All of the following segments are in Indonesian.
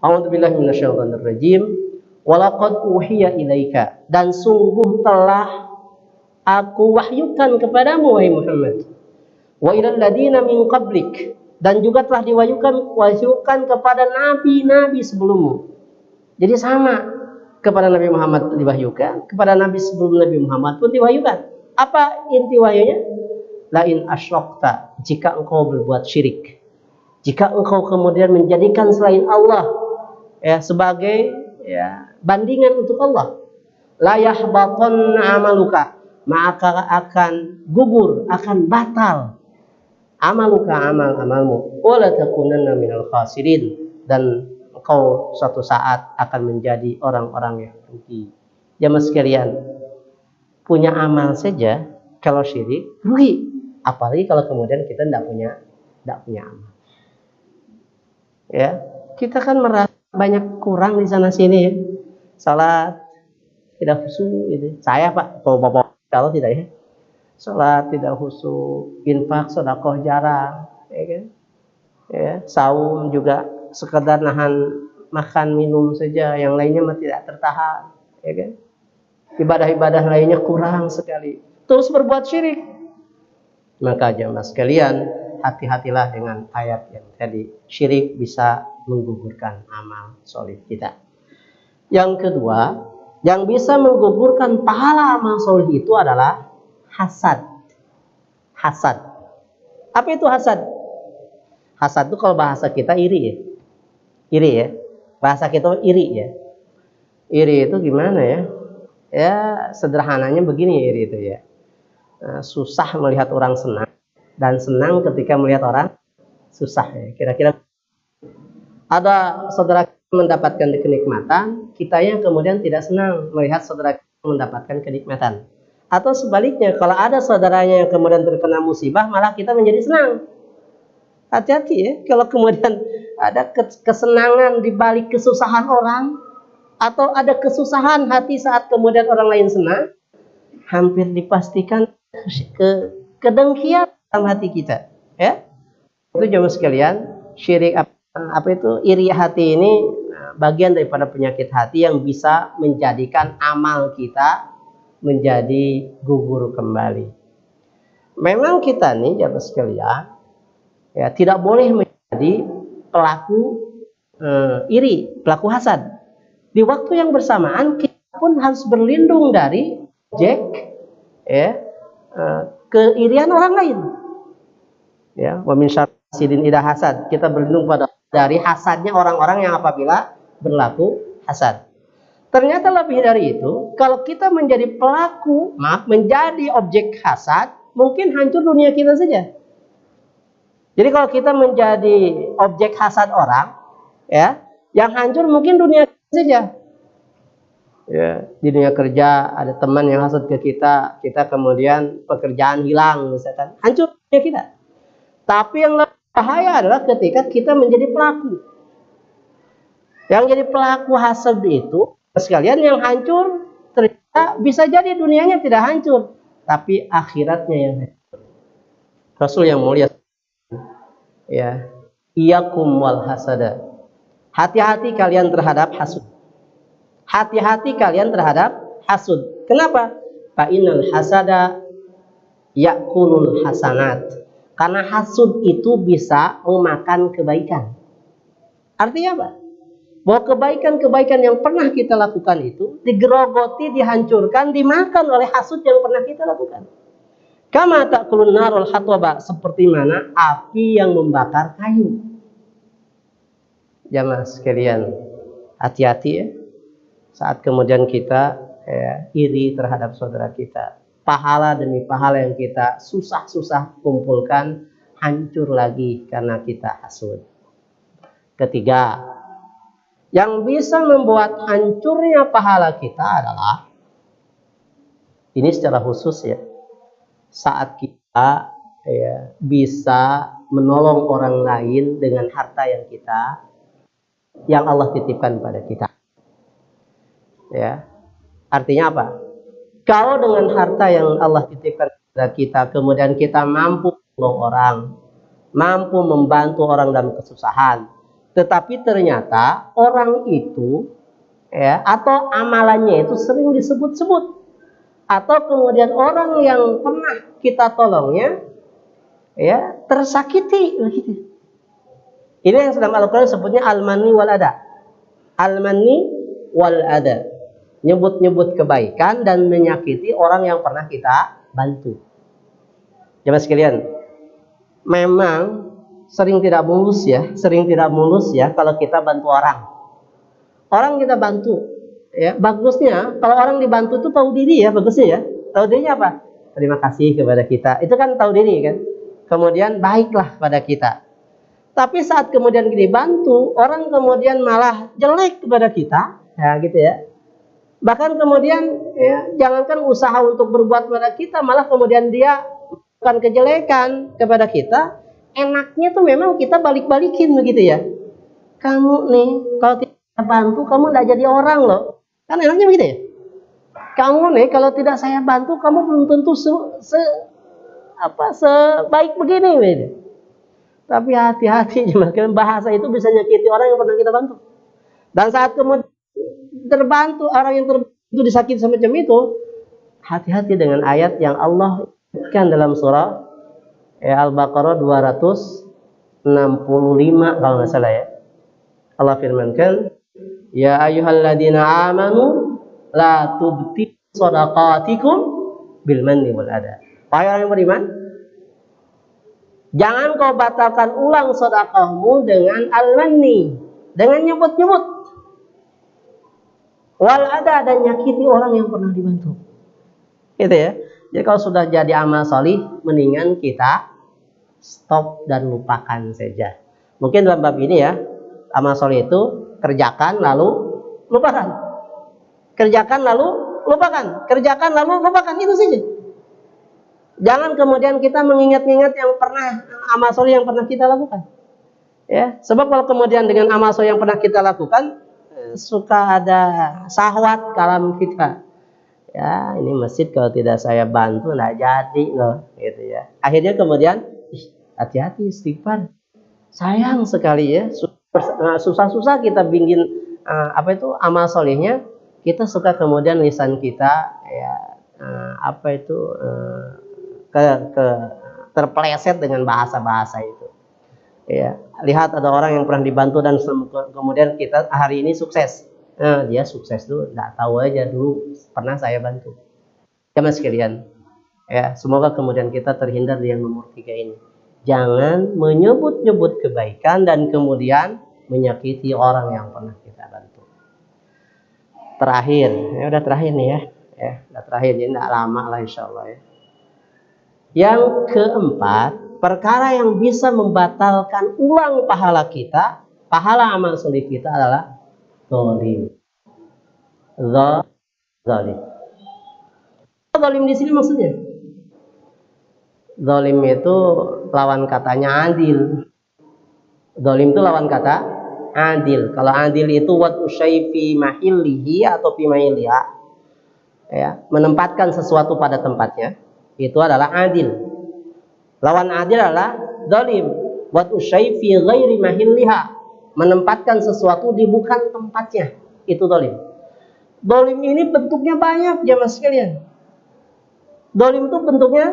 A'udzubillahi minasyaitonir rajim. Walaqad uhiya ilaika, dan sungguh telah aku wahyukan kepadamu wahai Muhammad. Wa ilal ladina min qablik, dan juga telah wahyukan kepada nabi-nabi sebelummu. Jadi sama, kepada Nabi Muhammad diwahyukan, kepada nabi sebelum Nabi Muhammad pun diwahyukan. Apa inti wahyunya? Lain asyrakta, jika engkau berbuat syirik, jika engkau kemudian menjadikan selain Allah ya sebagai ya bandingan untuk Allah, la yahbatanna amaluka, maka akan gugur, akan batal amaluka, amalmu, wala takunanna minal khasirin, dan engkau suatu saat akan menjadi orang-orang yang rugi. Jamaah sekalian, punya amal saja kalau syirik rugi, apalagi kalau kemudian kita tidak punya amal. Ya, kita kan merasa banyak kurang di sana sini ya. Salat tidak khusyuk gitu. Saya Pak, kalau tidak ya. Salat tidak khusyuk, infak sedekah jarang, ya kan? Ya, saum juga sekedar nahan makan minum saja, yang lainnya mah tidak tertahan, ya kan? Ibadah-ibadah lainnya kurang sekali. Terus berbuat syirik. Maka jemaah sekalian, hati-hatilah dengan ayat yang tadi. Syirik bisa menggugurkan amal soleh kita. Yang kedua, yang bisa menggugurkan pahala amal soleh itu adalah hasad. Hasad. Apa itu hasad? Hasad itu kalau bahasa kita iri ya. Iri ya. Bahasa kita iri ya. Iri itu gimana ya? Ya sederhananya begini ya, iri itu ya. Susah melihat orang senang dan senang ketika melihat orang susah ya. Kira-kira ada saudara mendapatkan kenikmatan, kitanya kemudian tidak senang melihat saudara mendapatkan kenikmatan. Atau sebaliknya, kalau ada saudaranya yang kemudian terkena musibah, malah kita menjadi senang. Hati-hati ya, kalau kemudian ada kesenangan di balik kesusahan orang, atau ada kesusahan hati saat kemudian orang lain senang, hampir dipastikan kedengkian dalam hati kita. Ya, itu jemaah sekalian, syirik apa itu iri hati ini bagian daripada penyakit hati yang bisa menjadikan amal kita menjadi gugur kembali. Memang kita nih jemaah sekalian ya tidak boleh menjadi pelaku iri, pelaku hasad. Di waktu yang bersamaan kita pun harus berlindung dari objek ya keirian orang lain. Ya, wa min syarri hasidin idza hasad. Kita berlindung dari hasadnya orang-orang yang apabila berlaku hasad. Ternyata lebih dari itu, kalau kita menjadi pelaku, menjadi objek hasad, mungkin hancur dunia kita saja. Jadi kalau kita menjadi objek hasad orang, ya, yang hancur mungkin dunia kita saja. Ya, di dunia kerja ada teman yang hasad ke kita, kita kemudian pekerjaan hilang misalkan, hancur dunia kita. Tapi yang lebih bahaya adalah ketika kita menjadi pelaku. Yang jadi pelaku hasad itu, sekalian yang hancur ternyata bisa jadi dunianya tidak hancur, tapi akhiratnya yang hancur. Rasul yang mulia ya, iyakum wal hasada. Hati-hati kalian terhadap hasud. Hati-hati kalian terhadap hasud. Kenapa? Fa innal hasada yakulul hasanat. Karena hasud itu bisa memakan kebaikan. Artinya apa? Bahwa kebaikan-kebaikan yang pernah kita lakukan itu digerogoti, dihancurkan, dimakan oleh hasud yang pernah kita lakukan. Kama ta'kulun narul hatwaba, seperti mana api yang membakar kayu. Jamaah sekalian, hati-hati ya. Saat kemudian kita iri terhadap saudara kita, pahala demi pahala yang kita susah-susah kumpulkan hancur lagi karena kita hasud. Ketiga, yang bisa membuat hancurnya pahala kita adalah, ini secara khusus ya, saat kita bisa menolong orang lain dengan harta yang Allah titipkan pada kita. Ya, artinya apa? Kalau dengan harta yang Allah titipkan pada kita, kemudian kita mampu menolong orang, mampu membantu orang dalam kesusahan, Tetapi ternyata orang itu ya, atau amalannya itu sering disebut-sebut, atau kemudian orang yang pernah kita tolongnya ya tersakiti begitu. Ini yang sedang Al-Quran sebutnya al-manni wal ada. Al-manni wal ada. Nyebut-nyebut kebaikan dan menyakiti orang yang pernah kita bantu. Jemaah sekalian, memang sering tidak mulus ya kalau kita bantu orang. Orang kita bantu, ya bagusnya kalau orang dibantu itu tahu diri ya, bagusnya ya. Tahu dirinya apa? Terima kasih kepada kita. Itu kan tahu diri kan. Kemudian baiklah pada kita. Tapi saat kemudian dibantu, orang kemudian malah jelek kepada kita, ya gitu ya. Bahkan kemudian ya, jangankan usaha untuk berbuat kepada kita, malah kemudian dia bukan kejelekan kepada kita. Enaknya tuh memang kita balik-balikin begitu ya. Kamu nih kalau tidak bantu kamu tidak jadi orang loh. Kan enaknya begitu ya. Kamu nih kalau tidak saya bantu kamu belum tentu sebaik begini gitu. Tapi hati-hati, bahasa itu bisa nyakiti orang yang pernah kita bantu. Dan saat kemudian terbantu, orang yang terbantu disakiti semacam itu, hati-hati dengan ayat yang Allah sebutkan dalam surah Al-Baqarah 265 kalau nggak salah ya. Allah firmankan, ya ayyuhalladzina amanu la tubtilu shadaqatikum bil manni wal adha. Wahai orang yang beriman, jangan kau batalkan ulang sedekahmu dengan al-manni, dengan nyebut-nyebut, wal adha, dan nyakiti orang yang pernah dibantu. Gitu ya. Jadi kalau sudah jadi amal solih, mendingan kita stop dan lupakan saja. Mungkin dalam bab ini ya, amal soleh itu kerjakan lalu lupakan, kerjakan lalu lupakan, kerjakan lalu lupakan, itu saja. Jangan kemudian kita mengingat-ingat yang pernah amal soleh yang pernah kita lakukan. Ya, sebab kalau kemudian dengan amal soleh yang pernah kita lakukan suka ada syahwat kalam kita. Ya, ini masjid kalau tidak saya bantu nggak jadi loh, gitu ya. Akhirnya kemudian hati-hati istighfar. Sayang sekali ya, susah-susah kita bikin amal solehnya, kita suka kemudian lisan kita ya terpeleset dengan bahasa-bahasa itu. Ya, lihat ada orang yang pernah dibantu dan kemudian kita hari ini sukses. Dia sukses dulu, nggak tahu aja dulu pernah saya bantu. Jemaah sekalian, ya semoga kemudian kita terhindar dari yang nomor 3 ini. Jangan menyebut-nyebut kebaikan dan kemudian menyakiti orang yang pernah kita bantu. Terakhir, ya udah terakhir nih ya, udah terakhir jadi nggak lama lah insya Allah ya. Yang keempat, perkara yang bisa membatalkan ulang pahala kita, pahala amal soleh kita adalah zalim. Zalim. Zalim di sini maksudnya? Zalim itu lawan katanya adil. Zalim itu lawan kata adil. Kalau adil itu watu syai fi mahillihi atau fi mahilliha, ya, menempatkan sesuatu pada tempatnya, itu adalah adil. Lawan adil adalah zalim. Watu syai fi ghairi mahilliha, menempatkan sesuatu di bukan tempatnya, itu zalim. Zalim ini bentuknya banyak jemaah sekalian. Zalim itu bentuknya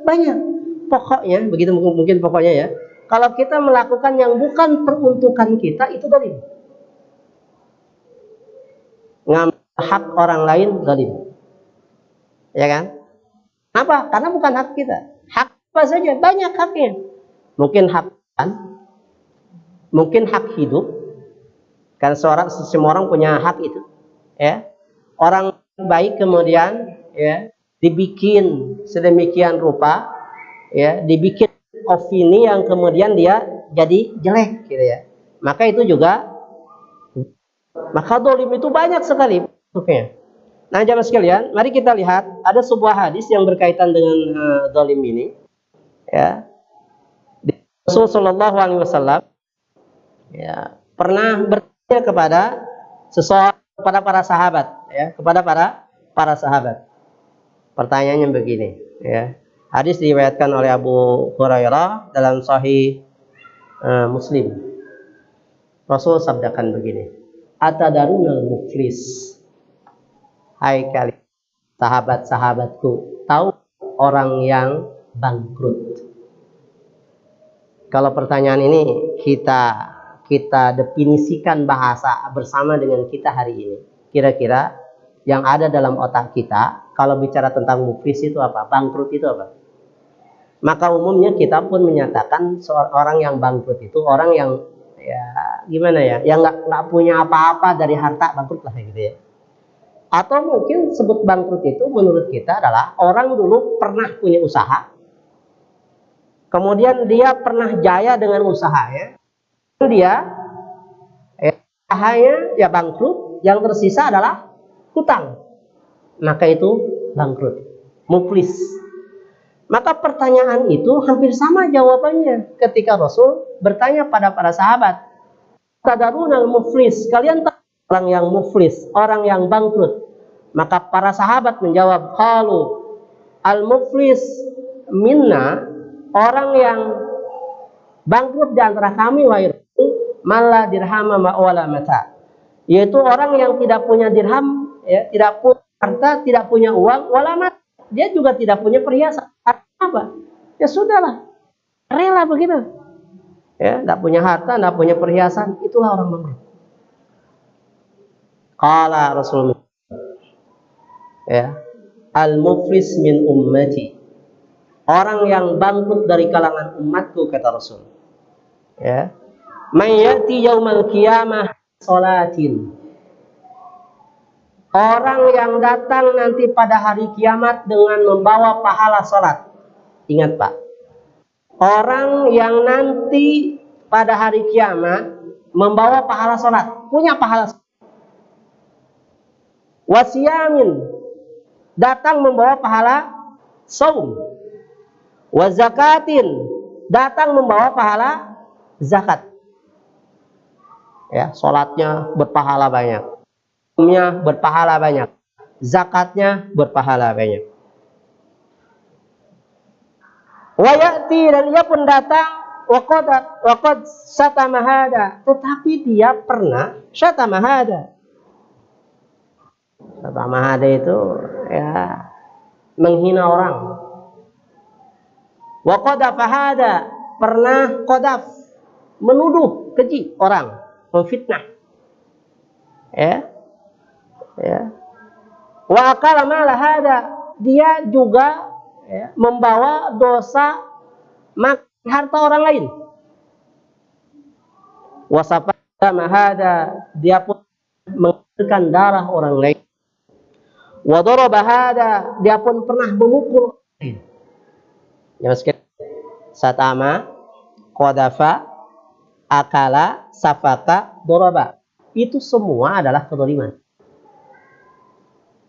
banyak. Pokoknya, begitu mungkin pokoknya ya. Kalau kita melakukan yang bukan peruntukan kita, itu zalim. Ngambil hak orang lain zalim. Ya kan? Kenapa? Karena bukan hak kita. Hak apa saja, banyak haknya. Mungkin hak kan? Mungkin hak hidup. Kan semua orang punya hak itu. Ya. Orang baik kemudian ya dibikin sedemikian rupa, ya, dibikin opini yang kemudian dia jadi jelek gitu ya. Maka itu juga, maka zalim itu banyak sekali bentuknya. Nah, jemaah sekalian, mari kita lihat ada sebuah hadis yang berkaitan dengan zalim ini. Ya. Rasulullah SAW ya pernah bertanya kepada seseorang, kepada para sahabat, ya, kepada para sahabat. Pertanyaannya begini, ya. Hadis diriwayatkan oleh Abu Hurairah dalam Sahih Muslim. Rasul sabdakan begini, atadarunal muflis, hai kalian sahabat-sahabatku, tahu orang yang bangkrut? Kalau pertanyaan ini kita definisikan bahasa bersama dengan kita hari ini, kira-kira yang ada dalam otak kita kalau bicara tentang muflis itu apa, bangkrut itu apa? Maka umumnya kita pun menyatakan orang yang bangkrut itu orang yang ya gimana ya, yang nggak punya apa-apa dari harta, bangkrut lah gitu ya. Atau mungkin sebut bangkrut itu menurut kita adalah orang dulu pernah punya usaha, kemudian dia pernah jaya dengan usahanya, dia usahanya ya bangkrut, yang tersisa adalah hutang, maka itu bangkrut, muflis. Maka pertanyaan itu hampir sama jawabannya ketika Rasul bertanya pada para sahabat, tadarunal muflis, kalian tahu orang yang muflis, orang yang bangkrut? Maka para sahabat menjawab, qalu al muflis minna, orang yang bangkrut di antara kami wahai Rasul, malla dirhama ma wala mata, yaitu orang yang tidak punya dirham, ya, tidak punya harta, tidak punya uang, wala mata, dia juga tidak punya perhiasan. Apa? Ya sudahlah, rela begitu. Ya, tidak punya harta, tidak punya perhiasan, itulah orang bangkrut. Qala Rasulullah, ya, al muflis min ummati, orang yang bangkrut dari kalangan umatku, kata Rasul, ya, may yati yaumal qiyamah sholatin, orang yang datang nanti pada hari kiamat dengan membawa pahala sholat. Ingat Pak, orang yang nanti pada hari kiamat membawa pahala sholat, punya pahala sholat. Wasiyamin, datang membawa pahala saum. Wazakatin, datang membawa pahala zakat. Ya, sholatnya berpahala banyak, saumnya berpahala banyak, zakatnya berpahala banyak. Wayati, dan ia pun datang waqad satamahada, tetapi dia pernah satamahada. Satamahada itu ya menghina orang. Waqadafahada, pernah qadaf, menuduh keji orang, memfitnah. Ya. Ya. Wa akala malahada, dia juga ya, membawa dosa harta orang lain. Wasafata mahada, dia pun mengalirkan darah orang lain. Wadorobahada, dia pun pernah memukul orang lain. Ya, satama, qadafa, akala, safaka, doroba, itu semua adalah kezaliman.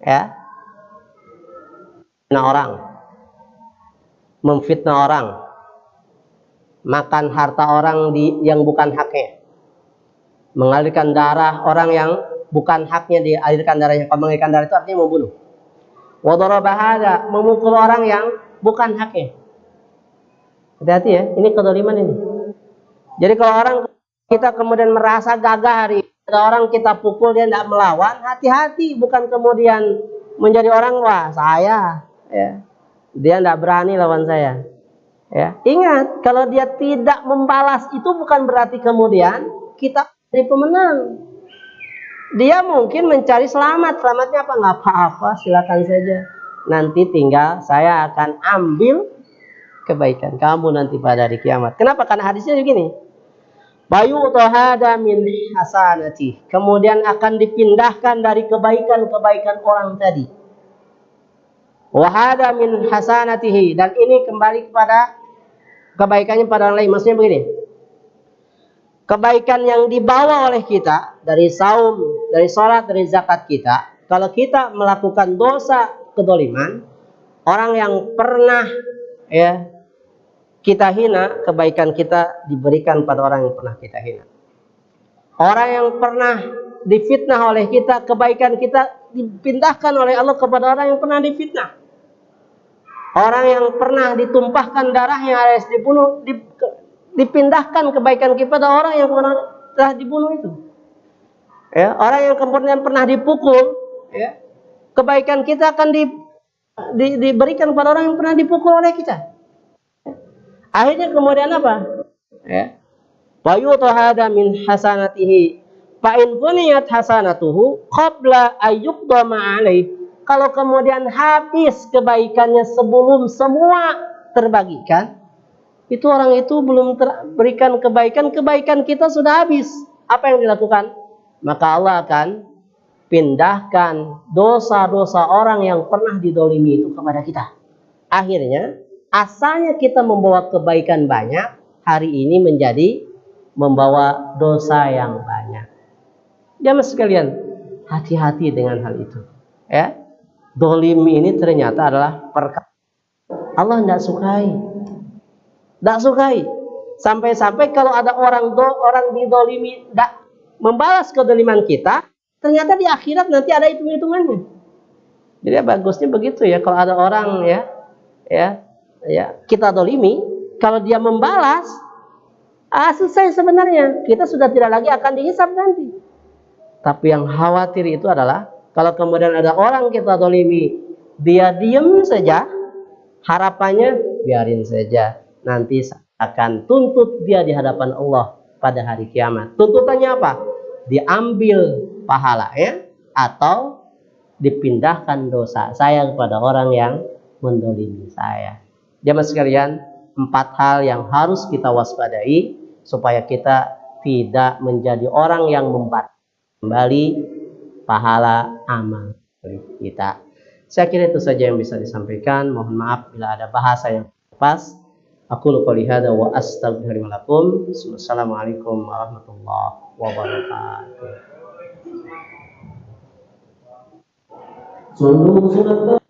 Ya, orang, memfitnah orang, makan harta orang yang bukan haknya, mengalirkan darah orang yang bukan haknya dialirkan darahnya. Kalau mengalirkan darah itu artinya membunuh. Wadorobahada, memukul orang yang bukan haknya. Hati-hati ya, ini kezaliman ini. Jadi kalau orang kita kemudian merasa gagah hari, ada orang kita pukul dia tidak melawan, hati-hati, bukan kemudian menjadi orang, wah saya, ya, dia tidak berani lawan saya. Ya, ingat, kalau dia tidak membalas itu bukan berarti kemudian kita jadi pemenang. Dia mungkin mencari selamat. Selamatnya apa? Nggak apa-apa, silakan saja. Nanti tinggal saya akan ambil kebaikan kamu nanti pada hari kiamat. Kenapa? Karena hadisnya begini. Bayu tohada min hasanati, kemudian akan dipindahkan dari kebaikan-kebaikan orang tadi. Wahada min hasanatihi, dan ini kembali kepada kebaikannya pada orang lain. Maksudnya begini, kebaikan yang dibawa oleh kita dari saum, dari sholat, dari zakat kita, kalau kita melakukan dosa kedoliman, orang yang pernah ya kita hina, kebaikan kita diberikan pada orang yang pernah kita hina. Orang yang pernah difitnah oleh kita, kebaikan kita dipindahkan oleh Allah kepada orang yang pernah difitnah. Orang yang pernah ditumpahkan darahnya alias dibunuh, dipindahkan kebaikan kita pada orang yang telah dibunuh itu. Ya, orang yang kemudian pernah dipukul, ya, kebaikan kita akan diberikan kepada orang yang pernah dipukul oleh kita. Akhirnya kemudian apa? Ya. Wa yutahada min hasanatihi fa in buniyat hasanatuhu qabla ayyuqdama alaih. Kalau kemudian habis kebaikannya sebelum semua terbagikan, itu orang itu belum terberikan kebaikan kita sudah habis. Apa yang dilakukan? Maka Allah akan pindahkan dosa-dosa orang yang pernah didolimi itu kepada kita. Akhirnya, asalnya kita membawa kebaikan banyak, hari ini menjadi membawa dosa yang banyak. Jamaah sekalian, hati-hati dengan hal itu. Ya, dolimi ini ternyata adalah perkara Allah tidak sukai. Tidak sukai. Sampai-sampai kalau ada orang didolimi, tidak membalas kedoliman kita, ternyata di akhirat nanti ada hitung-hitungannya. Jadi bagusnya begitu ya, kalau ada orang ya kita dolimi, kalau dia membalas, selesai sebenarnya. Kita sudah tidak lagi akan dihisab nanti. Tapi yang khawatir itu adalah kalau kemudian ada orang kita dolimi, dia diam saja, harapannya biarin saja, nanti akan tuntut dia di hadapan Allah pada hari kiamat. Tuntutannya apa? Diambil pahalanya atau dipindahkan dosa saya kepada orang yang mendolimi saya. Jamaah sekalian, 4 hal yang harus kita waspadai supaya kita tidak menjadi orang yang membatalkan kembali pahala amal kita. Saya kira itu saja yang bisa disampaikan. Mohon maaf bila ada bahasa yang pas. Aku qouli hadza wa astaghfirullaha lakum. Wassalamualaikum warahmatullahi wabarakatuh. Sallu